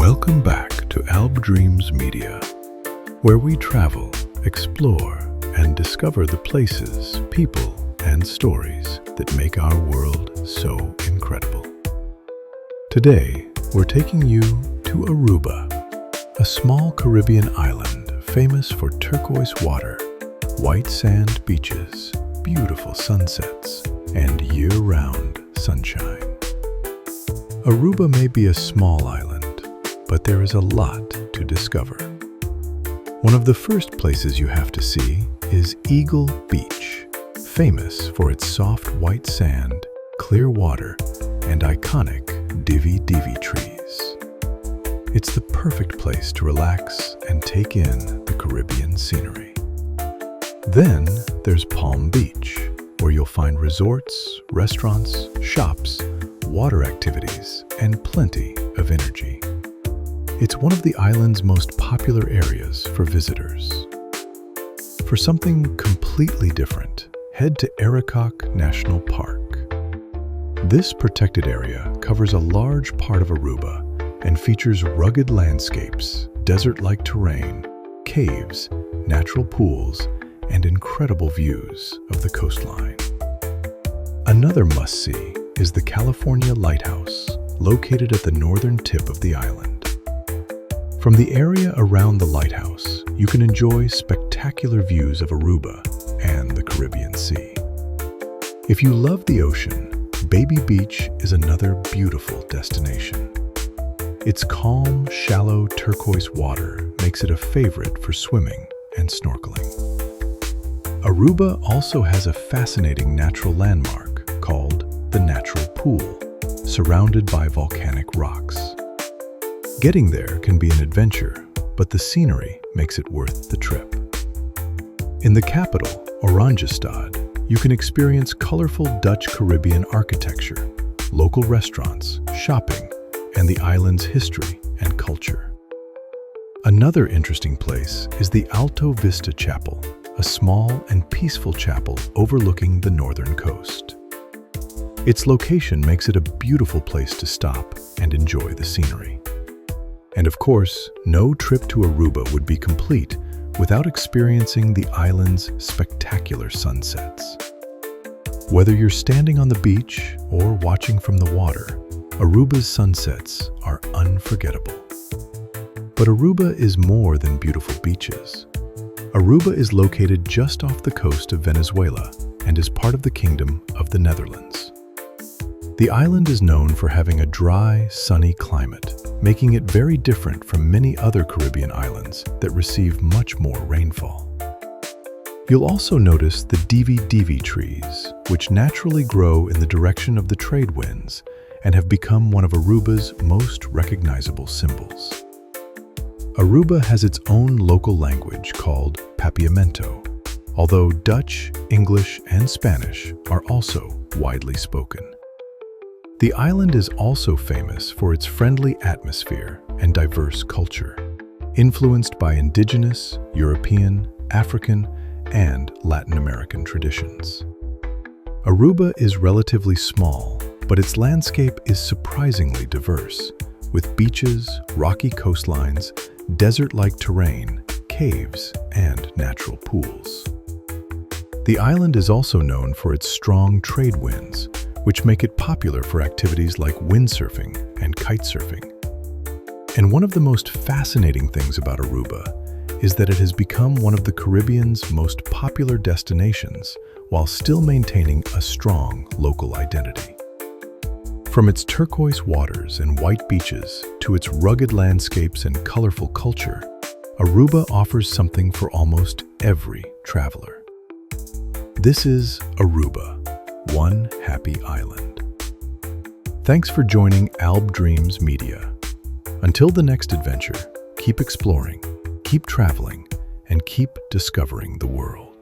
Welcome back to AlbDreams Media, where we travel, explore, and discover the places, people, and stories that make our world so incredible. Today, we're taking you to Aruba, a small Caribbean island famous for turquoise water, white sand beaches, beautiful sunsets, and year-round sunshine. Aruba may be a small island, but there is a lot to discover. One of the first places you have to see is Eagle Beach, famous for its soft white sand, clear water, and iconic divi trees. It's the perfect place to relax and take in the Caribbean scenery. Then there's Palm Beach, where you'll find resorts, restaurants, shops, water activities, and plenty of energy. It's one of the island's most popular areas for visitors. For something completely different, head to Arikok National Park. This protected area covers a large part of Aruba and features rugged landscapes, desert-like terrain, caves, natural pools, and incredible views of the coastline. Another must-see is the California Lighthouse, located at the northern tip of the island. From the area around the lighthouse, you can enjoy spectacular views of Aruba and the Caribbean Sea. If you love the ocean, Baby Beach is another beautiful destination. Its calm, shallow turquoise water makes it a favorite for swimming and snorkeling. Aruba also has a fascinating natural landmark called the Natural Pool, surrounded by volcanic rocks. Getting there can be an adventure, but the scenery makes it worth the trip. In the capital, Oranjestad, you can experience colorful Dutch Caribbean architecture, local restaurants, shopping, and the island's history and culture. Another interesting place is the Alto Vista Chapel, a small and peaceful chapel overlooking the northern coast. Its location makes it a beautiful place to stop and enjoy the scenery. And of course, no trip to Aruba would be complete without experiencing the island's spectacular sunsets. Whether you're standing on the beach or watching from the water, Aruba's sunsets are unforgettable. But Aruba is more than beautiful beaches. Aruba is located just off the coast of Venezuela and is part of the Kingdom of the Netherlands. The island is known for having a dry, sunny climate, making it very different from many other Caribbean islands that receive much more rainfall. You'll also notice the divi trees, which naturally grow in the direction of the trade winds and have become one of Aruba's most recognizable symbols. Aruba has its own local language called Papiamento, although Dutch, English, and Spanish are also widely spoken. The island is also famous for its friendly atmosphere and diverse culture, influenced by indigenous, European, African, and Latin American traditions. Aruba is relatively small, but its landscape is surprisingly diverse, with beaches, rocky coastlines, desert-like terrain, caves, and natural pools. The island is also known for its strong trade winds, which make it popular for activities like windsurfing and kitesurfing. And one of the most fascinating things about Aruba is that it has become one of the Caribbean's most popular destinations while still maintaining a strong local identity. From its turquoise waters and white beaches to its rugged landscapes and colorful culture, Aruba offers something for almost every traveler. This is Aruba, one happy island. Thanks for joining AlbDreams Media. Until the next adventure, keep exploring, keep traveling, and keep discovering the world.